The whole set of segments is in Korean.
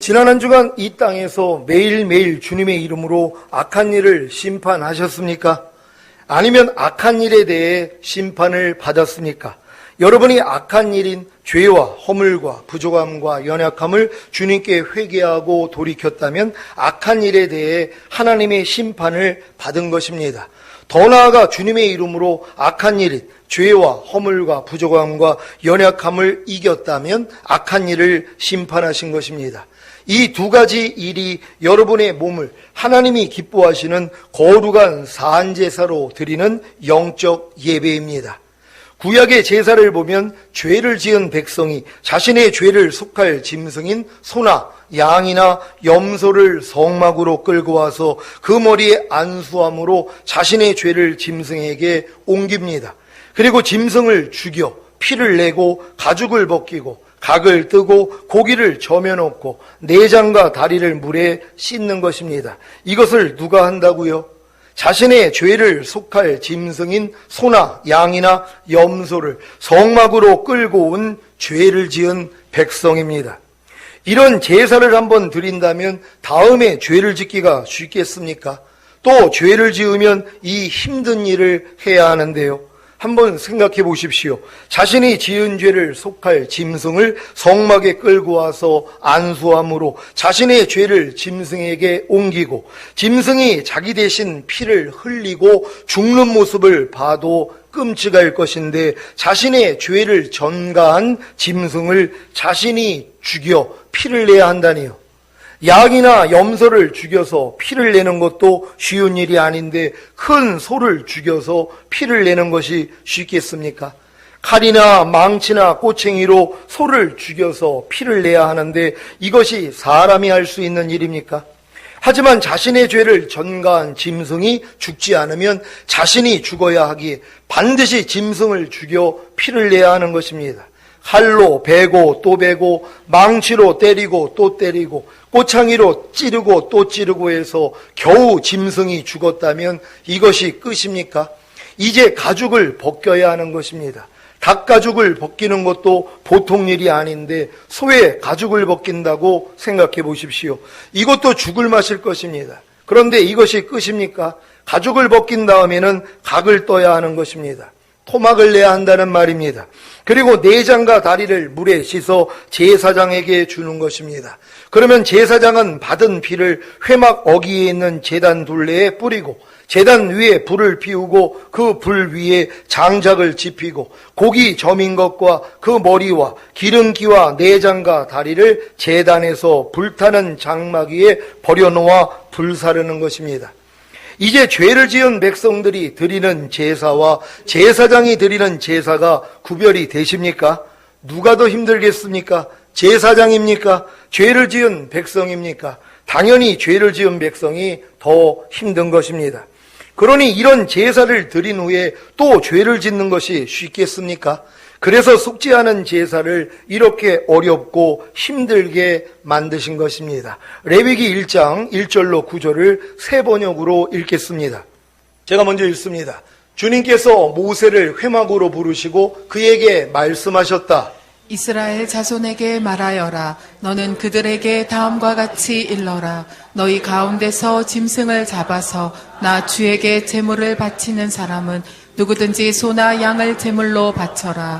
지난 한 주간 이 땅에서 매일매일 주님의 이름으로 악한 일을 심판하셨습니까? 아니면 악한 일에 대해 심판을 받았습니까? 여러분이 악한 일인 죄와 허물과 부족함과 연약함을 주님께 회개하고 돌이켰다면 악한 일에 대해 하나님의 심판을 받은 것입니다. 더 나아가 주님의 이름으로 악한 일인 죄와 허물과 부족함과 연약함을 이겼다면 악한 일을 심판하신 것입니다. 이 두 가지 일이 여러분의 몸을 하나님이 기뻐하시는 거룩한 사한제사로 드리는 영적 예배입니다. 구약의 제사를 보면 죄를 지은 백성이 자신의 죄를 속할 짐승인 소나 양이나 염소를 성막으로 끌고 와서 그 머리에 안수함으로 자신의 죄를 짐승에게 옮깁니다. 그리고 짐승을 죽여 피를 내고 가죽을 벗기고 각을 뜨고 고기를 저며놓고 내장과 다리를 물에 씻는 것입니다. 이것을 누가 한다고요? 자신의 죄를 속할 짐승인 소나 양이나 염소를 성막으로 끌고 온 죄를 지은 백성입니다. 이런 제사를 한번 드린다면 다음에 죄를 짓기가 쉽겠습니까? 또 죄를 지으면 이 힘든 일을 해야 하는데요. 한번 생각해 보십시오. 자신이 지은 죄를 속할 짐승을 성막에 끌고 와서 안수함으로 자신의 죄를 짐승에게 옮기고 짐승이 자기 대신 피를 흘리고 죽는 모습을 봐도 끔찍할 것인데 자신의 죄를 전가한 짐승을 자신이 죽여 피를 내야 한다니요. 양이나 염소를 죽여서 피를 내는 것도 쉬운 일이 아닌데 큰 소를 죽여서 피를 내는 것이 쉽겠습니까? 칼이나 망치나 꼬챙이로 소를 죽여서 피를 내야 하는데 이것이 사람이 할 수 있는 일입니까? 하지만 자신의 죄를 전가한 짐승이 죽지 않으면 자신이 죽어야 하기에 반드시 짐승을 죽여 피를 내야 하는 것입니다. 칼로 베고 또 베고 망치로 때리고 또 때리고 꼬창이로 찌르고 또 찌르고 해서 겨우 짐승이 죽었다면 이것이 끝입니까? 이제 가죽을 벗겨야 하는 것입니다. 닭 가죽을 벗기는 것도 보통 일이 아닌데 소의 가죽을 벗긴다고 생각해 보십시오. 이것도 죽을 맛일 것입니다. 그런데 이것이 끝입니까? 가죽을 벗긴 다음에는 각을 떠야 하는 것입니다. 토막을 내야 한다는 말입니다. 그리고 내장과 다리를 물에 씻어 제사장에게 주는 것입니다. 그러면 제사장은 받은 피를 회막 어귀에 있는 제단 둘레에 뿌리고 제단 위에 불을 피우고 그 불 위에 장작을 지피고 고기 점인 것과 그 머리와 기름기와 내장과 다리를 제단에서 불타는 장막 위에 버려놓아 불사르는 것입니다. 이제 죄를 지은 백성들이 드리는 제사와 제사장이 드리는 제사가 구별이 되십니까? 누가 더 힘들겠습니까? 제사장입니까? 죄를 지은 백성입니까? 당연히 죄를 지은 백성이 더 힘든 것입니다. 그러니 이런 제사를 드린 후에 또 죄를 짓는 것이 쉽겠습니까? 그래서 속지 않은 제사를 이렇게 어렵고 힘들게 만드신 것입니다. 레위기 1장 1절로 9절을 새 번역으로 읽겠습니다. 제가 먼저 읽습니다. 주님께서 모세를 회막으로 부르시고 그에게 말씀하셨다. 이스라엘 자손에게 말하여라. 너는 그들에게 다음과 같이 일러라. 너희 가운데서 짐승을 잡아서 나 주에게 제물을 바치는 사람은 누구든지 소나 양을 제물로 바쳐라.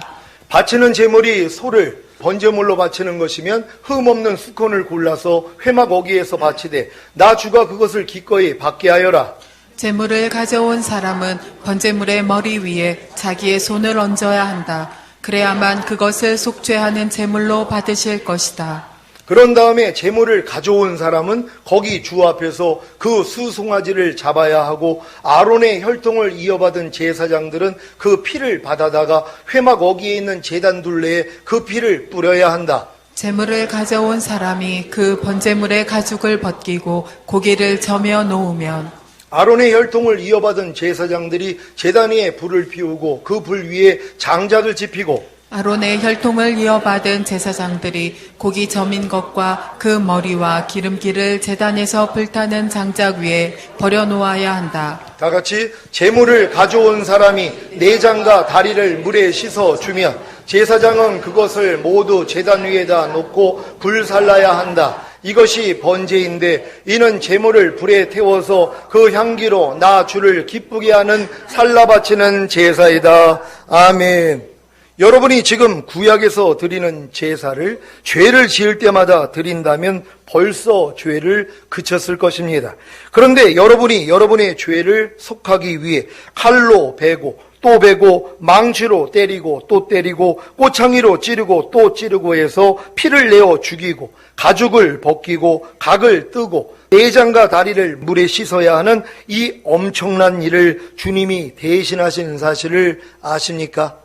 바치는 제물이 소를 번제물로 바치는 것이면 흠없는 수컷을 골라서 회막 어귀에서 바치되 나 주가 그것을 기꺼이 받게 하여라. 제물을 가져온 사람은 번제물의 머리 위에 자기의 손을 얹어야 한다. 그래야만 그것을 속죄하는 제물로 받으실 것이다. 그런 다음에 제물을 가져온 사람은 거기 주 앞에서 그 수송아지를 잡아야 하고 아론의 혈통을 이어받은 제사장들은 그 피를 받아다가 회막 어귀에 있는 제단 둘레에 그 피를 뿌려야 한다. 제물을 가져온 사람이 그 번제물의 가죽을 벗기고 고기를 저며 놓으면 아론의 혈통을 이어받은 제사장들이 제단 위에 불을 피우고 그 불 위에 장작을 지피고 아론의 혈통을 이어받은 제사장들이 고기 점인 것과 그 머리와 기름기를 제단에서 불타는 장작 위에 버려놓아야 한다. 다 같이 제물을 가져온 사람이 내장과 다리를 물에 씻어 주면 제사장은 그것을 모두 제단 위에다 놓고 불살라야 한다. 이것이 번제인데 이는 제물을 불에 태워서 그 향기로 나 주를 기쁘게 하는 살라 바치는 제사이다. 아멘. 여러분이 지금 구약에서 드리는 제사를 죄를 지을 때마다 드린다면 벌써 죄를 그쳤을 것입니다. 그런데 여러분이 여러분의 죄를 속하기 위해 칼로 베고 또 베고 망치로 때리고 또 때리고 꼬창이로 찌르고 또 찌르고 해서 피를 내어 죽이고 가죽을 벗기고 각을 뜨고 내장과 다리를 물에 씻어야 하는 이 엄청난 일을 주님이 대신하시는 사실을 아십니까?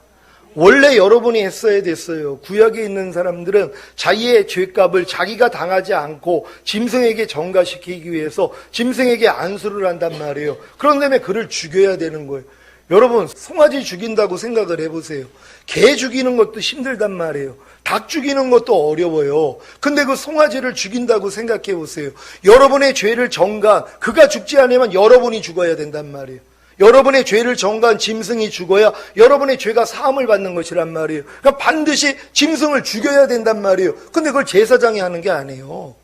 원래 여러분이 했어야 됐어요. 구약에 있는 사람들은 자기의 죄값을 자기가 당하지 않고 짐승에게 전가시키기 위해서 짐승에게 안수를 한단 말이에요. 그런 다음에 그를 죽여야 되는 거예요. 여러분, 송아지 죽인다고 생각을 해보세요. 개 죽이는 것도 힘들단 말이에요. 닭 죽이는 것도 어려워요. 근데 그 송아지를 죽인다고 생각해 보세요. 여러분의 죄를 전가, 그가 죽지 않으면 여러분이 죽어야 된단 말이에요. 여러분의 죄를 전가한 짐승이 죽어야 여러분의 죄가 사함을 받는 것이란 말이에요. 그러니까 반드시 짐승을 죽여야 된단 말이에요. 근데 그걸 제사장이 하는 게 아니에요.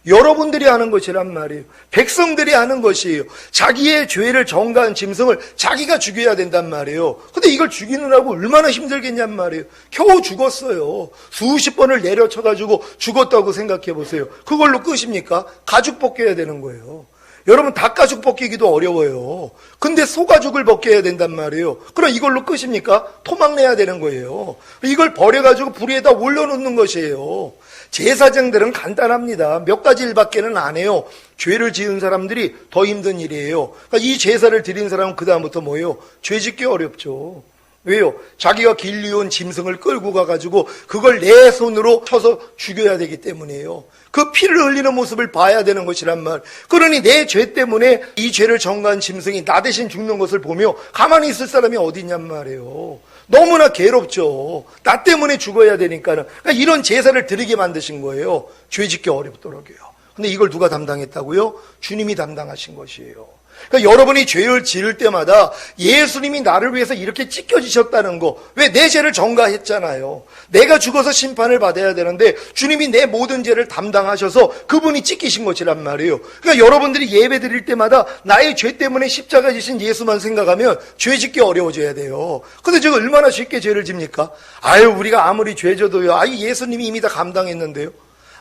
여러분들이 하는 것이란 말이에요. 백성들이 하는 것이에요. 자기의 죄를 전가한 짐승을 자기가 죽여야 된단 말이에요. 근데 이걸 죽이느라고 얼마나 힘들겠냔 말이에요. 겨우 죽었어요. 수십 번을 내려쳐가지고 죽었다고 생각해 보세요. 그걸로 끝입니까? 가죽 벗겨야 되는 거예요. 여러분, 닭가죽 벗기기도 어려워요. 근데 소가죽을 벗겨야 된단 말이에요. 그럼 이걸로 끝입니까? 토막 내야 되는 거예요. 이걸 버려가지고 불 위에다 올려놓는 것이에요. 제사장들은 간단합니다. 몇 가지 일밖에는 안 해요. 죄를 지은 사람들이 더 힘든 일이에요. 그러니까 이 제사를 드린 사람은 그 다음부터 뭐예요? 죄 짓기 어렵죠. 왜요? 자기가 길리온 짐승을 끌고 가가지고 그걸 내 손으로 쳐서 죽여야 되기 때문이에요. 그 피를 흘리는 모습을 봐야 되는 것이란 말. 그러니 내 죄 때문에 이 죄를 전가한 짐승이 나 대신 죽는 것을 보며 가만히 있을 사람이 어디 있냔 말이에요. 너무나 괴롭죠. 나 때문에 죽어야 되니까는. 그러니까 이런 제사를 드리게 만드신 거예요. 죄 짓기 어렵도록요. 근데 이걸 누가 담당했다고요? 주님이 담당하신 것이에요. 그러니까 여러분이 죄를 지을 때마다 예수님이 나를 위해서 이렇게 찢겨지셨다는 거, 왜 내 죄를 전가했잖아요. 내가 죽어서 심판을 받아야 되는데 주님이 내 모든 죄를 담당하셔서 그분이 찢기신 것이란 말이에요. 그러니까 여러분들이 예배 드릴 때마다 나의 죄 때문에 십자가 지신 예수만 생각하면 죄 짓기 어려워져야 돼요. 근데 제가 얼마나 쉽게 죄를 집니까? 아유, 우리가 아무리 죄 져도요. 아유, 예수님이 이미 다 감당했는데요.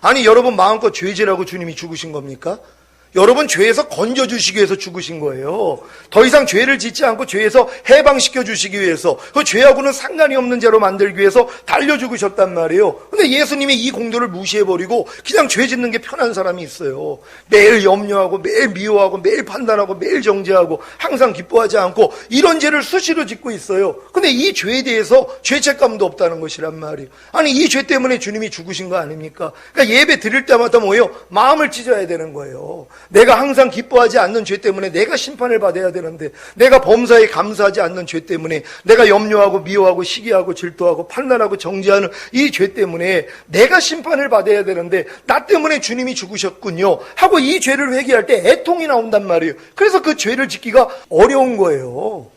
아니, 여러분 마음껏 죄 지라고 주님이 죽으신 겁니까? 여러분 죄에서 건져주시기 위해서 죽으신 거예요. 더 이상 죄를 짓지 않고 죄에서 해방시켜 주시기 위해서, 그 죄하고는 상관이 없는 죄로 만들기 위해서 달려 죽으셨단 말이에요. 근데 예수님이 이 공도를 무시해버리고 그냥 죄 짓는 게 편한 사람이 있어요. 매일 염려하고 매일 미워하고 매일 판단하고 매일 정죄하고 항상 기뻐하지 않고 이런 죄를 수시로 짓고 있어요. 근데 이 죄에 대해서 죄책감도 없다는 것이란 말이에요. 아니, 이 죄 때문에 주님이 죽으신 거 아닙니까? 그러니까 예배 드릴 때마다 뭐예요? 마음을 찢어야 되는 거예요. 내가 항상 기뻐하지 않는 죄 때문에 내가 심판을 받아야 되는데, 내가 범사에 감사하지 않는 죄 때문에, 내가 염려하고 미워하고 시기하고 질투하고 판단하고 정죄하는 이 죄 때문에 내가 심판을 받아야 되는데 나 때문에 주님이 죽으셨군요 하고 이 죄를 회개할 때 애통이 나온단 말이에요. 그래서 그 죄를 짓기가 어려운 거예요.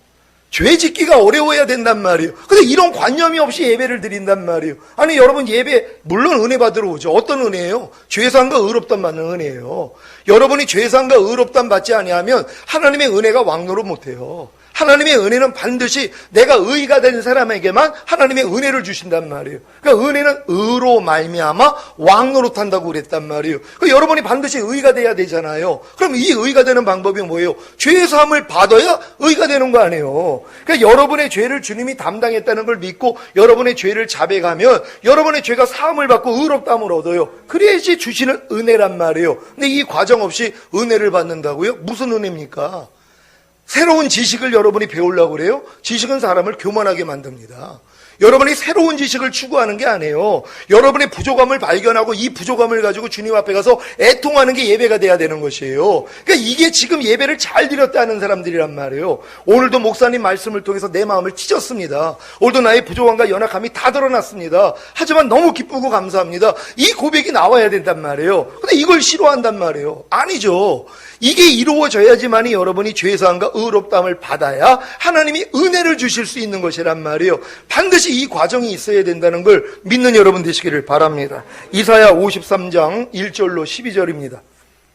죄 짓기가 어려워야 된단 말이에요. 근데 이런 관념이 없이 예배를 드린단 말이에요. 아니, 여러분 예배 물론 은혜 받으러 오죠. 어떤 은혜예요? 죄사함과 의롭담 받는 은혜예요. 여러분이 죄사함과 의롭담 받지 아니하면 하나님의 은혜가 왕노릇 못해요. 하나님의 은혜는 반드시 내가 의가 된 사람에게만 하나님의 은혜를 주신단 말이에요. 그러니까 은혜는 의로 말미암아 왕노릇한다고 그랬단 말이에요. 그러니까 여러분이 반드시 의가 돼야 되잖아요. 그럼 이 의가 되는 방법이 뭐예요? 죄 사함을 받아야 의가 되는 거 아니에요. 그러니까 여러분의 죄를 주님이 담당했다는 걸 믿고 여러분의 죄를 자백하면 여러분의 죄가 사함을 받고 의롭다함을 얻어요. 그래야지 주시는 은혜란 말이에요. 근데 이 과정 없이 은혜를 받는다고요? 무슨 은혜입니까? 새로운 지식을 여러분이 배우려고 그래요? 지식은 사람을 교만하게 만듭니다. 여러분이 새로운 지식을 추구하는 게 아니에요. 여러분의 부족함을 발견하고 이 부족함을 가지고 주님 앞에 가서 애통하는 게 예배가 돼야 되는 것이에요. 그러니까 이게 지금 예배를 잘 드렸다는 사람들이란 말이에요. 오늘도 목사님 말씀을 통해서 내 마음을 찢었습니다. 오늘도 나의 부족함과 연약함이 다 드러났습니다. 하지만 너무 기쁘고 감사합니다. 이 고백이 나와야 된단 말이에요. 근데 이걸 싫어한단 말이에요. 아니죠. 이게 이루어져야지만이 여러분이 죄사함과 의롭다함을 받아야 하나님이 은혜를 주실 수 있는 것이란 말이에요. 반드시 반드시 이 과정이 있어야 된다는 걸 믿는 여러분 되시기를 바랍니다. 이사야 53장 1절로 12절입니다.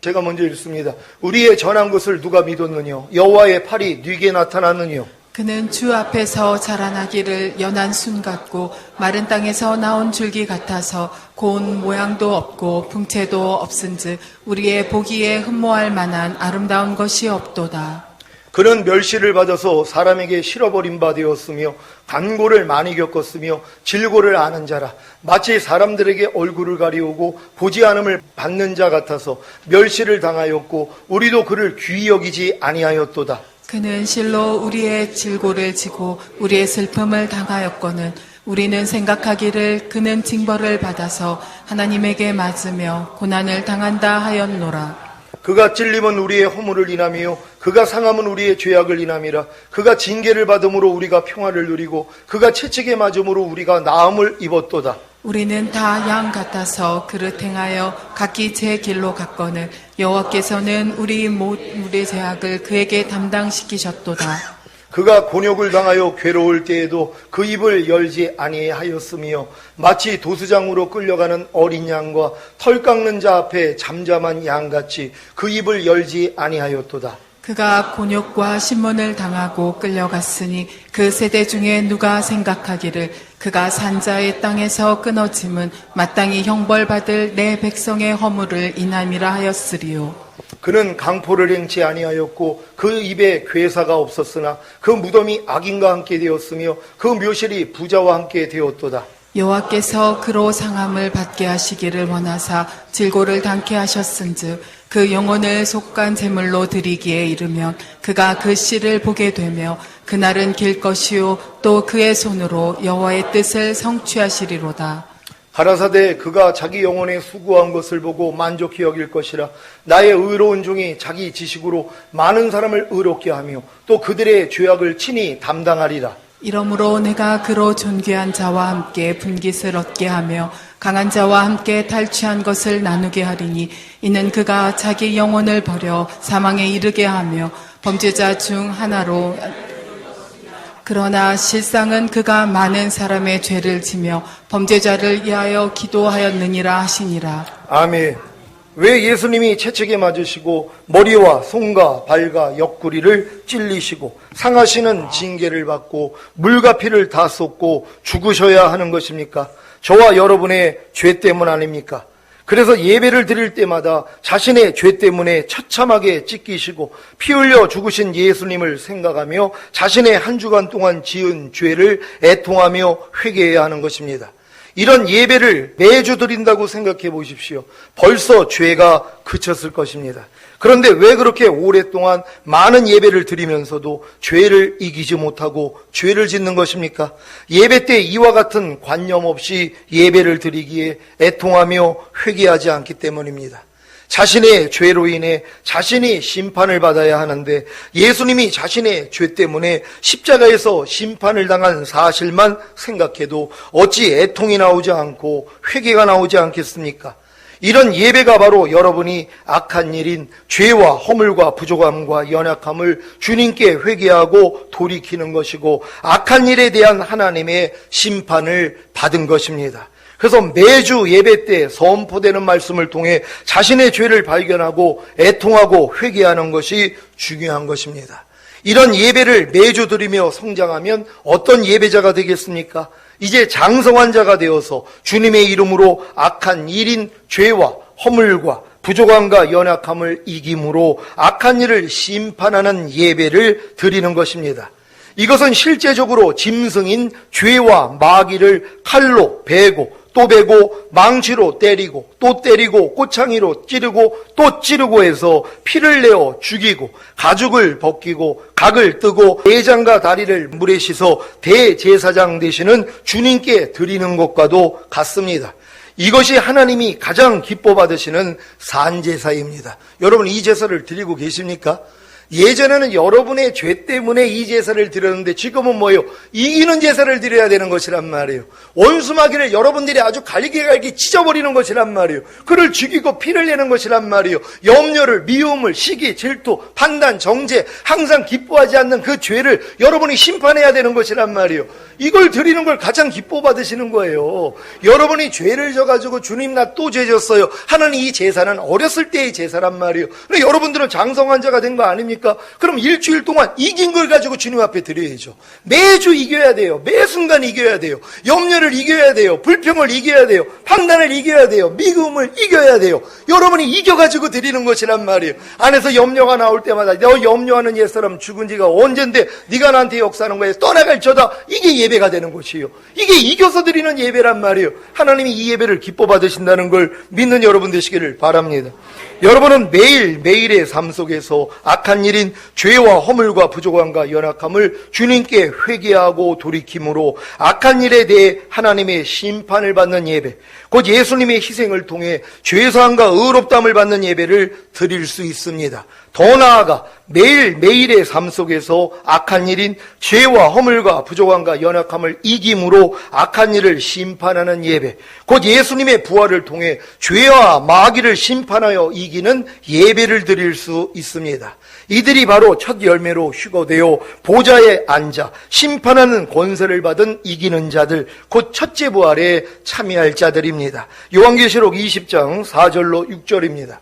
제가 먼저 읽습니다. 우리의 전한 것을 누가 믿었느냐? 여호와의 팔이 네게 나타났느냐? 그는 주 앞에서 자라나기를 연한 순 같고 마른 땅에서 나온 줄기 같아서 고운 모양도 없고 풍채도 없은즉 우리의 보기에 흠모할 만한 아름다운 것이 없도다. 그는 멸시를 받아서 사람에게 실어버린 바 되었으며 간고를 많이 겪었으며 질고를 아는 자라. 마치 사람들에게 얼굴을 가리우고 보지 않음을 받는 자 같아서 멸시를 당하였고 우리도 그를 귀히 여기지 아니하였도다. 그는 실로 우리의 질고를 지고 우리의 슬픔을 당하였거늘 우리는 생각하기를 그는 징벌을 받아서 하나님에게 맞으며 고난을 당한다 하였노라. 그가 찔림은 우리의 허물을 인하며 그가 상함은 우리의 죄악을 인함이라. 그가 징계를 받음으로 우리가 평화를 누리고 그가 채찍에 맞음으로 우리가 나음을 입었도다. 우리는 다 양 같아서 그릇 행하여 각기 제 길로 갔거늘 여호와께서는 우리의 죄악을 그에게 담당시키셨도다. 그가 곤욕을 당하여 괴로울 때에도 그 입을 열지 아니하였으며 마치 도수장으로 끌려가는 어린 양과 털 깎는 자 앞에 잠잠한 양같이 그 입을 열지 아니하였도다. 그가 곤욕과 신문을 당하고 끌려갔으니 그 세대 중에 누가 생각하기를 그가 산자의 땅에서 끊어짐은 마땅히 형벌받을 내 백성의 허물을 인함이라 하였으리요. 그는 강포를 행치 아니하였고 그 입에 괴사가 없었으나 그 무덤이 악인과 함께 되었으며 그 묘실이 부자와 함께 되었도다. 여호와께서 그로 상함을 받게 하시기를 원하사 질고를 당케 하셨은즉 그 영혼을 속간 제물로 드리기에 이르면 그가 그 씨를 보게 되며 그날은 길 것이요 또 그의 손으로 여호와의 뜻을 성취하시리로다. 가라사대 그가 자기 영혼에 수고한 것을 보고 만족히 여길 것이라. 나의 의로운 종이 자기 지식으로 많은 사람을 의롭게 하며 또 그들의 죄악을 친히 담당하리라. 이러므로 내가 그로 존귀한 자와 함께 분깃을 얻게 하며 강한 자와 함께 탈취한 것을 나누게 하리니 이는 그가 자기 영혼을 버려 사망에 이르게 하며 범죄자 중 하나로 그러나 실상은 그가 많은 사람의 죄를 지며 범죄자를 위하여 기도하였느니라 하시니라. 아멘. 왜 예수님이 채찍에 맞으시고 머리와 손과 발과 옆구리를 찔리시고 상하시는 징계를 받고 물과 피를 다 쏟고 죽으셔야 하는 것입니까? 저와 여러분의 죄 때문 아닙니까? 그래서 예배를 드릴 때마다 자신의 죄 때문에 처참하게 찢기시고 피 흘려 죽으신 예수님을 생각하며 자신의 한 주간 동안 지은 죄를 애통하며 회개해야 하는 것입니다. 이런 예배를 매주 드린다고 생각해 보십시오. 벌써 죄가 그쳤을 것입니다. 그런데 왜 그렇게 오랫동안 많은 예배를 드리면서도 죄를 이기지 못하고 죄를 짓는 것입니까? 예배 때 이와 같은 관념 없이 예배를 드리기에 애통하며 회개하지 않기 때문입니다. 자신의 죄로 인해 자신이 심판을 받아야 하는데 예수님이 자신의 죄 때문에 십자가에서 심판을 당한 사실만 생각해도 어찌 애통이 나오지 않고 회개가 나오지 않겠습니까? 이런 예배가 바로 여러분이 악한 일인 죄와 허물과 부족함과 연약함을 주님께 회개하고 돌이키는 것이고 악한 일에 대한 하나님의 심판을 받은 것입니다. 그래서 매주 예배 때 선포되는 말씀을 통해 자신의 죄를 발견하고 애통하고 회개하는 것이 중요한 것입니다. 이런 예배를 매주 드리며 성장하면 어떤 예배자가 되겠습니까? 이제 장성한 자가 되어서 주님의 이름으로 악한 일인 죄와 허물과 부족함과 연약함을 이김으로 악한 일을 심판하는 예배를 드리는 것입니다. 이것은 실제적으로 짐승인 죄와 마귀를 칼로 베고 또 베고 망치로 때리고 또 때리고 꼬창이로 찌르고 또 찌르고 해서 피를 내어 죽이고 가죽을 벗기고 각을 뜨고 내장과 다리를 물에 씻어 대제사장 되시는 주님께 드리는 것과도 같습니다. 이것이 하나님이 가장 기뻐 받으시는 산제사입니다. 여러분 이 제사를 드리고 계십니까? 예전에는 여러분의 죄 때문에 이 제사를 드렸는데 지금은 뭐예요? 이기는 제사를 드려야 되는 것이란 말이에요. 원수마귀를 여러분들이 아주 갈기갈기 찢어버리는 것이란 말이에요. 그를 죽이고 피를 내는 것이란 말이에요. 염려를, 미움을, 시기, 질투, 판단, 정죄, 항상 기뻐하지 않는 그 죄를 여러분이 심판해야 되는 것이란 말이에요. 이걸 드리는 걸 가장 기뻐 받으시는 거예요. 여러분이 죄를 져가지고 주님 나 또 죄 졌어요. 하는 이 제사는 어렸을 때의 제사란 말이에요. 근데 여러분들은 장성한 자가 된 거 아닙니까? 그럼 일주일 동안 이긴 걸 가지고 주님 앞에 드려야죠. 매주 이겨야 돼요. 매 순간 이겨야 돼요. 염려를 이겨야 돼요. 불평을 이겨야 돼요. 판단을 이겨야 돼요. 미움을 이겨야 돼요. 여러분이 이겨가지고 드리는 것이란 말이에요. 안에서 염려가 나올 때마다 너 염려하는 옛사람 죽은 지가 언젠데 네가 나한테 역사하는 거에 떠나갈 저다. 이게 예배가 되는 것이에요. 이게 이겨서 드리는 예배란 말이에요. 하나님이 이 예배를 기뻐 받으신다는 걸 믿는 여러분 되시기를 바랍니다. 여러분은 매일매일의 삶 속에서 악한 일인 죄와 허물과 부족함과 연약함을 주님께 회개하고 돌이킴으로 악한 일에 대해 하나님의 심판을 받는 예배, 곧 예수님의 희생을 통해 죄사함과 의롭다함을 받는 예배를 드릴 수 있습니다. 더 나아가 매일매일의 삶 속에서 악한 일인 죄와 허물과 부족함과 연약함을 이김으로 악한 일을 심판하는 예배, 곧 예수님의 부활을 통해 죄와 마귀를 심판하여 이기는 예배를 드릴 수 있습니다. 이들이 바로 첫 열매로 휴거되어 보좌에 앉아 심판하는 권세를 받은 이기는 자들, 곧 첫째 부활에 참여할 자들입니다. 요한계시록 20장 4절로 6절입니다.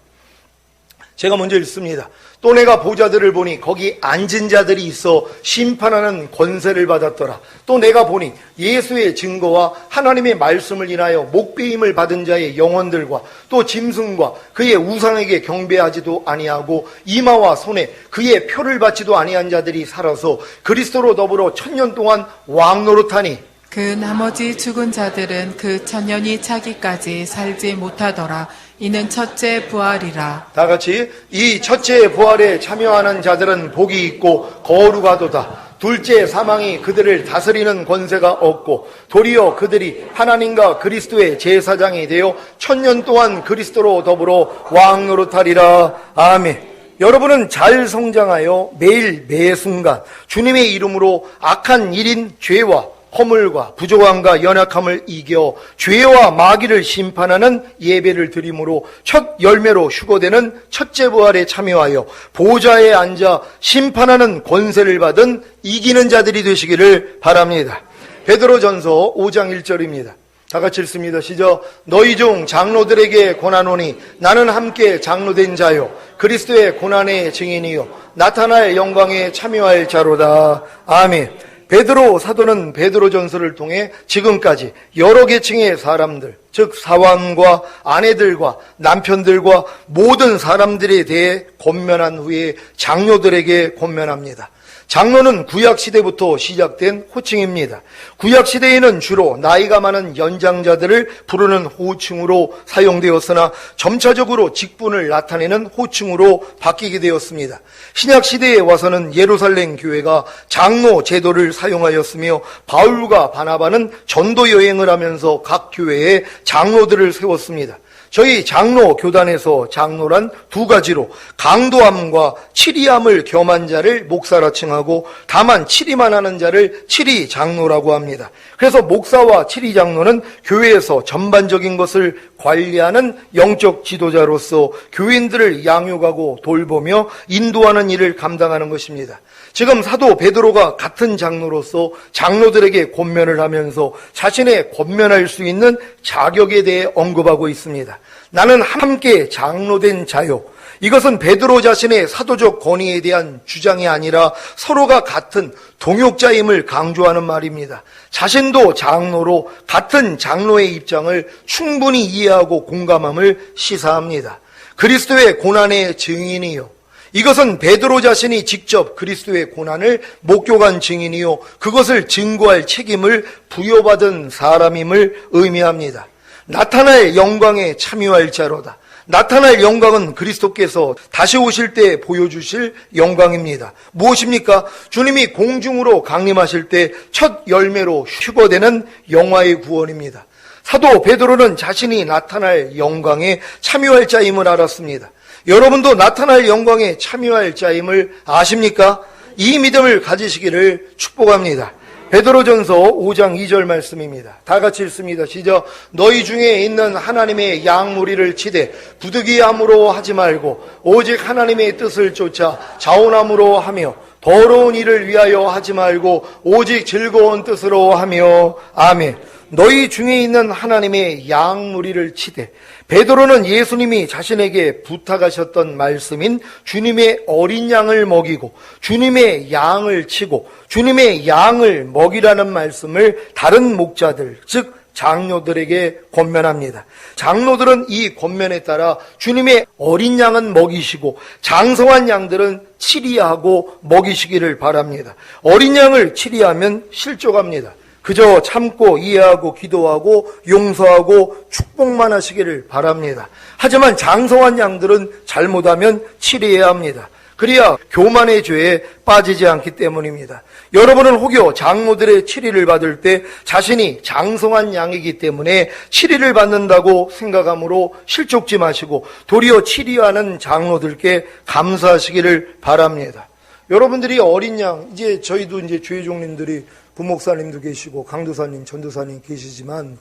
제가 먼저 읽습니다. 또 내가 보좌들을 보니 거기 앉은 자들이 있어 심판하는 권세를 받았더라. 또 내가 보니 예수의 증거와 하나님의 말씀을 인하여 목배임을 받은 자의 영혼들과 또 짐승과 그의 우상에게 경배하지도 아니하고 이마와 손에 그의 표를 받지도 아니한 자들이 살아서 그리스도로 더불어 1000년 동안 왕노릇하니 그 나머지 죽은 자들은 그 천년이 차기까지 살지 못하더라. 이는 첫째 부활이라. 다 같이 이 첫째 부활에 참여하는 자들은 복이 있고 거룩하도다. 둘째 사망이 그들을 다스리는 권세가 없고 도리어 그들이 하나님과 그리스도의 제사장이 되어 1000년 동안 그리스도로 더불어 왕노릇하리라. 아멘. 여러분은 잘 성장하여 매일 매순간 주님의 이름으로 악한 일인 죄와 허물과 부족함과 연약함을 이겨 죄와 마귀를 심판하는 예배를 드림으로 첫 열매로 휴거되는 첫째 부활에 참여하여 보좌에 앉아 심판하는 권세를 받은 이기는 자들이 되시기를 바랍니다. 베드로전서 5장 1절입니다. 다 같이 읽습니다. 시작. 너희 중 장로들에게 권하노니 나는 함께 장로된 자요 그리스도의 고난의 증인이요 나타날 영광에 참여할 자로다. 아멘. 베드로 사도는 베드로전서를 통해 지금까지 여러 계층의 사람들, 즉 사왕과 아내들과 남편들과 모든 사람들에 대해 권면한 후에 장로들에게 권면합니다. 장로는 구약시대부터 시작된 호칭입니다. 구약시대에는 주로 나이가 많은 연장자들을 부르는 호칭으로 사용되었으나 점차적으로 직분을 나타내는 호칭으로 바뀌게 되었습니다. 신약시대에 와서는 예루살렘 교회가 장로 제도를 사용하였으며 바울과 바나바는 전도 여행을 하면서 각 교회에 장로들을 세웠습니다. 저희 장로 교단에서 장로란 두 가지로 강도함과 치리함을 겸한 자를 목사라 칭하고 다만 치리만 하는 자를 치리 장로라고 합니다. 그래서 목사와 치리 장로는 교회에서 전반적인 것을 관리하는 영적 지도자로서 교인들을 양육하고 돌보며 인도하는 일을 감당하는 것입니다. 지금 사도 베드로가 같은 장로로서 장로들에게 권면을 하면서 자신의 권면할 수 있는 자격에 대해 언급하고 있습니다. 나는 함께 장로된 자요. 이것은 베드로 자신의 사도적 권위에 대한 주장이 아니라 서로가 같은 동역자임을 강조하는 말입니다. 자신도 장로로 같은 장로의 입장을 충분히 이해하고 공감함을 시사합니다. 그리스도의 고난의 증인이요. 이것은 베드로 자신이 직접 그리스도의 고난을 목격한 증인이요 그것을 증거할 책임을 부여받은 사람임을 의미합니다. 나타날 영광에 참여할 자로다. 나타날 영광은 그리스도께서 다시 오실 때 보여주실 영광입니다. 무엇입니까? 주님이 공중으로 강림하실 때 첫 열매로 휴거되는 영화의 구원입니다. 사도 베드로는 자신이 나타날 영광에 참여할 자임을 알았습니다. 여러분도 나타날 영광에 참여할 자임을 아십니까? 이 믿음을 가지시기를 축복합니다. 베드로전서 5장 2절 말씀입니다. 다 같이 읽습니다. 시작. 너희 중에 있는 하나님의 양무리를 치되 부득이함으로 하지 말고 오직 하나님의 뜻을 쫓아 자원함으로 하며 더러운 일을 위하여 하지 말고 오직 즐거운 뜻으로 하며 아멘. 너희 중에 있는 하나님의 양무리를 치되, 베드로는 예수님이 자신에게 부탁하셨던 말씀인 주님의 어린 양을 먹이고 주님의 양을 치고 주님의 양을 먹이라는 말씀을 다른 목자들, 즉 장로들에게 권면합니다. 장로들은 이 권면에 따라 주님의 어린 양은 먹이시고 장성한 양들은 치리하고 먹이시기를 바랍니다. 어린 양을 치리하면 실족합니다. 그저 참고 이해하고 기도하고 용서하고 축복만 하시기를 바랍니다. 하지만 장성한 양들은 잘못하면 치리해야 합니다. 그래야 교만의 죄에 빠지지 않기 때문입니다. 여러분은 혹여 장로들의 치리를 받을 때 자신이 장성한 양이기 때문에 치리를 받는다고 생각함으로 실족지 마시고 도리어 치리하는 장로들께 감사하시기를 바랍니다. 여러분들이 어린 양, 이제 저희도 이제 주의종님들이 부목사님도 계시고 강도사님, 전도사님 계시지만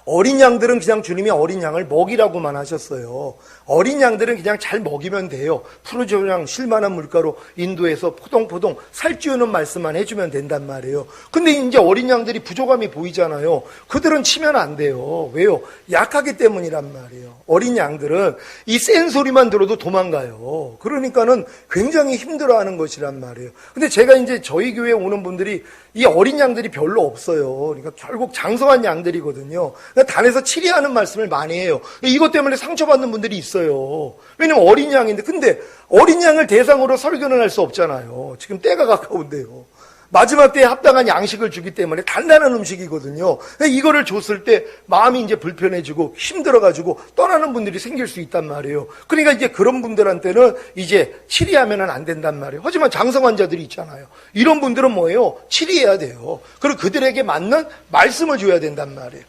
어린 양들은 그냥 주님이 어린 양을 먹이라고만 하셨어요. 어린 양들은 그냥 잘 먹이면 돼요. 푸르조랑 실만한 물가로 인도해서 포동포동 살찌우는 말씀만 해주면 된단 말이에요. 근데 이제 어린 양들이 부족함이 보이잖아요. 그들은 치면 안 돼요. 왜요? 약하기 때문이란 말이에요. 어린 양들은 이 센 소리만 들어도 도망가요. 그러니까는 굉장히 힘들어하는 것이란 말이에요. 근데 제가 이제 저희 교회에 오는 분들이 이 어린 양들이 별로 없어요. 그러니까 결국 장성한 양들이거든요. 그러니까 단에서 치리하는 말씀을 많이 해요. 이것 때문에 상처받는 분들이 있어요. 왜냐면 어린 양인데, 근데 어린 양을 대상으로 설교는 할 수 없잖아요. 지금 때가 가까운데요. 마지막 때에 합당한 양식을 주기 때문에 단단한 음식이거든요. 이거를 줬을 때 마음이 이제 불편해지고 힘들어가지고 떠나는 분들이 생길 수 있단 말이에요. 그러니까 이제 그런 분들한테는 이제 치리하면은 안 된단 말이에요. 하지만 장성한 자들이 있잖아요. 이런 분들은 뭐예요? 치리해야 돼요. 그리고 그들에게 맞는 말씀을 줘야 된단 말이에요.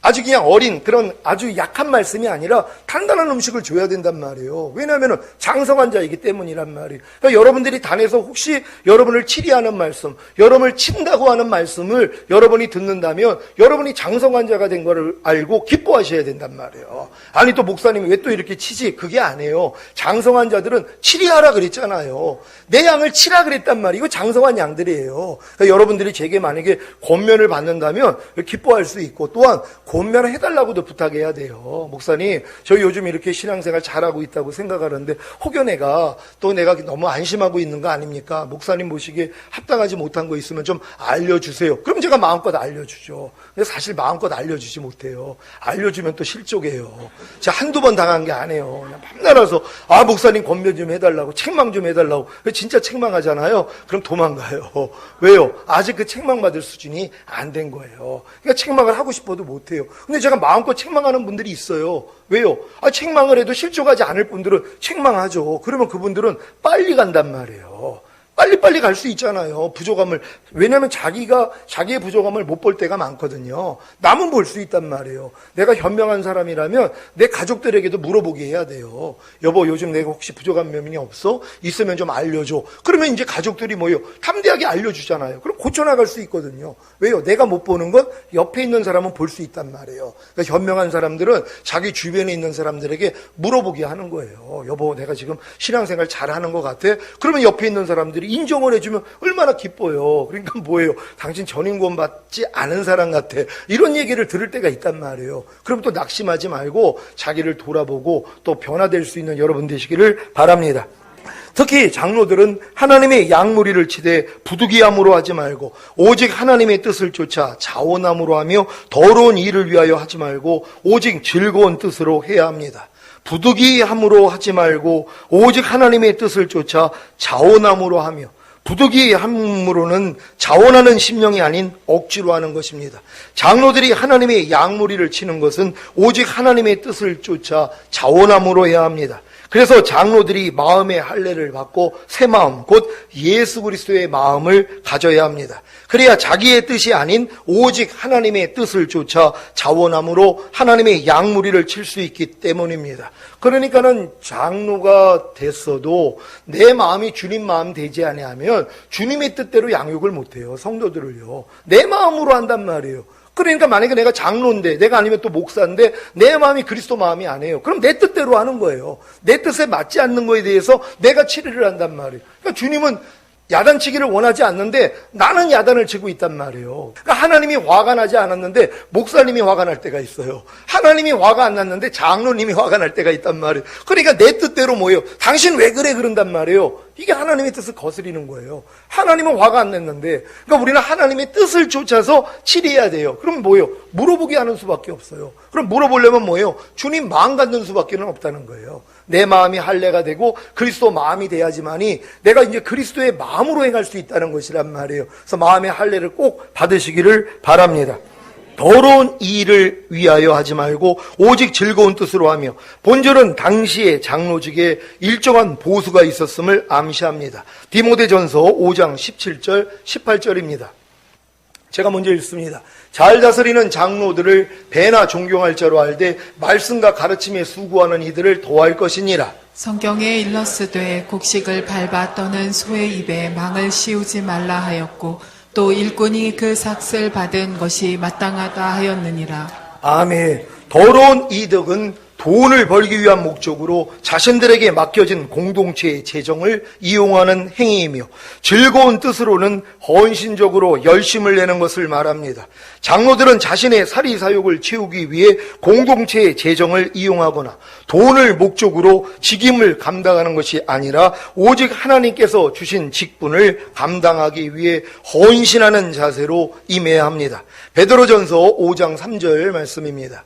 아주 그냥 어린 그런 아주 약한 말씀이 아니라 단단한 음식을 줘야 된단 말이에요. 왜냐하면 장성한 자이기 때문이란 말이에요. 그러니까 여러분들이 단에서 혹시 여러분을 치리하는 말씀, 여러분을 친다고 하는 말씀을 여러분이 듣는다면 여러분이 장성한 자가 된 것을 알고 기뻐하셔야 된단 말이에요. 아니 또 목사님이 왜 또 이렇게 치지? 그게 아니에요. 장성한 자들은 치리하라 그랬잖아요. 내 양을 치라 그랬단 말이에요. 이거 장성한 양들이에요. 그러니까 여러분들이 제게 만약에 권면을 받는다면 기뻐할 수 있고 또한 권면을 해달라고도 부탁해야 돼요. 목사님, 저 요즘 이렇게 신앙생활 잘하고 있다고 생각하는데 혹여 내가 너무 안심하고 있는 거 아닙니까? 목사님 모시기에 합당하지 못한 거 있으면 좀 알려주세요. 그럼 제가 마음껏 알려주죠. 근데 사실 마음껏 알려주지 못해요. 알려주면 또 실족해요. 제가 한두 번 당한 게 아니에요. 그냥 밤날아서 목사님 권면 좀 해달라고, 책망 좀 해달라고. 진짜 책망하잖아요. 그럼 도망가요. 왜요? 아직 그 책망받을 수준이 안 된 거예요. 그러니까 책망을 하고 싶어도 못해요. 근데 제가 마음껏 책망하는 분들이 있어요. 왜요? 책망을 해도 실족하지 않을 분들은 책망하죠. 그러면 그분들은 빨리 간단 말이에요. 빨리빨리 갈 수 있잖아요. 부족함을. 왜냐하면 자기의 부족함을 못 볼 때가 많거든요. 남은 볼 수 있단 말이에요. 내가 현명한 사람이라면 내 가족들에게도 물어보게 해야 돼요. 여보, 요즘 내가 혹시 부족한 면이 없어? 있으면 좀 알려줘. 그러면 이제 가족들이 뭐예요? 담대하게 알려주잖아요. 그럼 고쳐나갈 수 있거든요. 왜요? 내가 못 보는 건 옆에 있는 사람은 볼 수 있단 말이에요. 그러니까 현명한 사람들은 자기 주변에 있는 사람들에게 물어보게 하는 거예요. 여보, 내가 지금 신앙생활 잘하는 것 같아? 그러면 옆에 있는 사람들이 인정을 해주면 얼마나 기뻐요. 그러니까 뭐예요? 당신 전인권 받지 않은 사람 같아. 이런 얘기를 들을 때가 있단 말이에요. 그럼 또 낙심하지 말고 자기를 돌아보고 또 변화될 수 있는 여러분 되시기를 바랍니다. 특히 장로들은 하나님의 양무리를 치되 부득이함으로 하지 말고 오직 하나님의 뜻을 쫓아 자원함으로 하며 더러운 일을 위하여 하지 말고 오직 즐거운 뜻으로 해야 합니다. 부득이함으로 하지 말고 오직 하나님의 뜻을 쫓아 자원함으로 하며, 부득이함으로는 자원하는 심령이 아닌 억지로 하는 것입니다. 장로들이 하나님의 양무리를 치는 것은 오직 하나님의 뜻을 쫓아 자원함으로 해야 합니다. 그래서 장로들이 마음의 할례를 받고 새 마음, 곧 예수 그리스도의 마음을 가져야 합니다. 그래야 자기의 뜻이 아닌 오직 하나님의 뜻을 쫓아 자원함으로 하나님의 양무리를 칠 수 있기 때문입니다. 그러니까는 장로가 됐어도 내 마음이 주님 마음 되지 아니하면 주님의 뜻대로 양육을 못해요. 성도들을요. 내 마음으로 한단 말이에요. 그러니까 만약에 내가 장로인데, 내가 아니면 또 목사인데 내 마음이 그리스도 마음이 아니에요. 그럼 내 뜻대로 하는 거예요. 내 뜻에 맞지 않는 거에 대해서 내가 치리를 한단 말이에요. 그러니까 주님은 야단치기를 원하지 않는데 나는 야단을 치고 있단 말이에요. 그러니까 하나님이 화가 나지 않았는데 목사님이 화가 날 때가 있어요. 하나님이 화가 안 났는데 장로님이 화가 날 때가 있단 말이에요. 그러니까 내 뜻대로 뭐예요? 당신 왜 그래? 그런단 말이에요. 이게 하나님의 뜻을 거스리는 거예요. 하나님은 화가 안 냈는데, 그러니까 우리는 하나님의 뜻을 쫓아서 치리해야 돼요. 그럼 뭐예요? 물어보게 하는 수밖에 없어요. 그럼 물어보려면 뭐예요? 주님 마음 갖는 수밖에 없다는 거예요. 내 마음이 할례가 되고 그리스도 마음이 돼야지만이 내가 이제 그리스도의 마음으로 행할 수 있다는 것이란 말이에요. 그래서 마음의 할례를 꼭 받으시기를 바랍니다. 더러운 일을 위하여 하지 말고 오직 즐거운 뜻으로 하며, 본절은 당시의 장로직에 일정한 보수가 있었음을 암시합니다. 디모데전서 5장 17절 18절입니다. 제가 먼저 읽습니다. 잘 다스리는 장로들을 배나 존경할 자로 알되 말씀과 가르침에 수고하는 이들을 도할 것이니라. 성경에 일러스되 곡식을 밟아 떠는 소의 입에 망을 씌우지 말라 하였고 또 일꾼이 그 삭슬 받은 것이 마땅하다 하였느니라. 아멘. 더러운 이득은 돈을 벌기 위한 목적으로 자신들에게 맡겨진 공동체의 재정을 이용하는 행위이며, 즐거운 뜻으로는 헌신적으로 열심을 내는 것을 말합니다. 장로들은 자신의 사리사욕을 채우기 위해 공동체의 재정을 이용하거나 돈을 목적으로 직임을 감당하는 것이 아니라 오직 하나님께서 주신 직분을 감당하기 위해 헌신하는 자세로 임해야 합니다. 베드로전서 5장 3절 말씀입니다.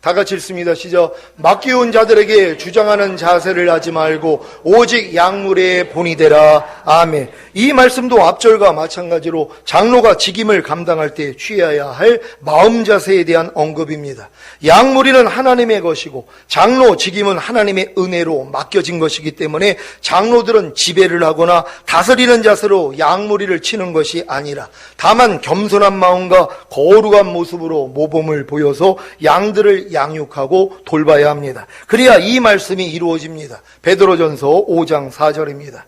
다 같이 읽습니다. 시작. 맡겨온 자들에게 주장하는 자세를 하지 말고 오직 양물의 본이 되라. 아멘. 이 말씀도 앞절과 마찬가지로 장로가 직임을 감당할 때 취해야 할 마음 자세에 대한 언급입니다. 양무리는 하나님의 것이고 장로 직임은 하나님의 은혜로 맡겨진 것이기 때문에 장로들은 지배를 하거나 다스리는 자세로 양무리를 치는 것이 아니라 다만 겸손한 마음과 거룩한 모습으로 모범을 보여서 양들을 양육하고 돌봐야 합니다. 그래야 이 말씀이 이루어집니다. 베드로전서 5장 4절입니다.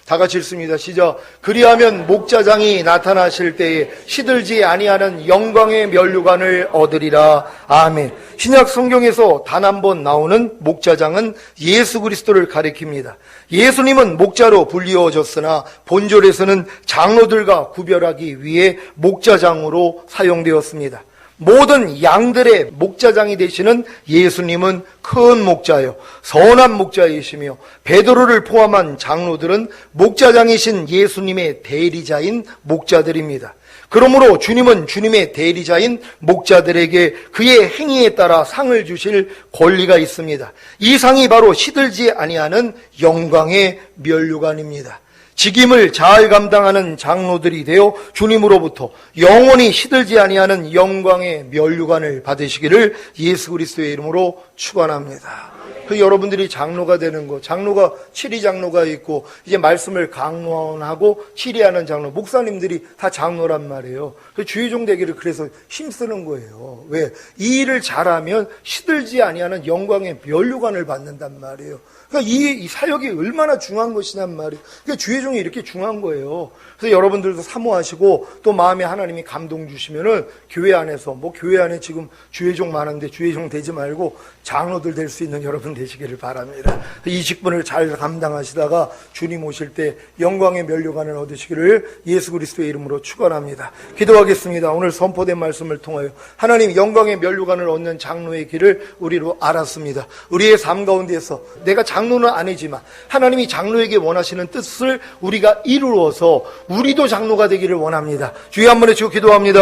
다 같이 읽습니다. 시작. 그리하면 목자장이 나타나실 때에 시들지 아니하는 영광의 면류관을 얻으리라. 아멘. 신약 성경에서 단 한 번 나오는 목자장은 예수 그리스도를 가리킵니다. 예수님은 목자로 불리워졌으나 본절에서는 장로들과 구별하기 위해 목자장으로 사용되었습니다. 모든 양들의 목자장이 되시는 예수님은 큰 목자요 선한 목자이시며, 베드로를 포함한 장로들은 목자장이신 예수님의 대리자인 목자들입니다. 그러므로 주님은 주님의 대리자인 목자들에게 그의 행위에 따라 상을 주실 권리가 있습니다. 이 상이 바로 시들지 아니하는 영광의 면류관입니다. 직임을 잘 감당하는 장로들이 되어 주님으로부터 영원히 시들지 아니하는 영광의 면류관을 받으시기를 예수 그리스도의 이름으로 축원합니다. 그 여러분들이 장로가 되는 거, 장로가 치리 장로가 있고 이제 말씀을 강론하고 치리하는 장로, 목사님들이 다 장로란 말이에요. 그 주의종 되기를 그래서 힘쓰는 거예요. 왜? 이 일을 잘하면 시들지 아니하는 영광의 면류관을 받는단 말이에요. 그러니까 이 사역이 얼마나 중요한 것이냔 말이에요. 그러니까 주의종이 이렇게 중요한 거예요. 그래서 여러분들도 사모하시고 또 마음에 하나님이 감동 주시면은 교회 안에서, 뭐 교회 안에 지금 주의종 많은데 주의종 되지 말고 장로들 될 수 있는 여러분 되시기를 바랍니다. 이 직분을 잘 감당하시다가 주님 오실 때 영광의 면류관을 얻으시기를 예수 그리스도의 이름으로 축원합니다. 기도하겠습니다. 오늘 선포된 말씀을 통하여 하나님 영광의 면류관을 얻는 장로의 길을 우리로 알았습니다. 우리의 삶 가운데서 내가 장로는 아니지만 하나님이 장로에게 원하시는 뜻을 우리가 이루어서 우리도 장로가 되기를 원합니다. 주여 한번 해주고 기도합니다.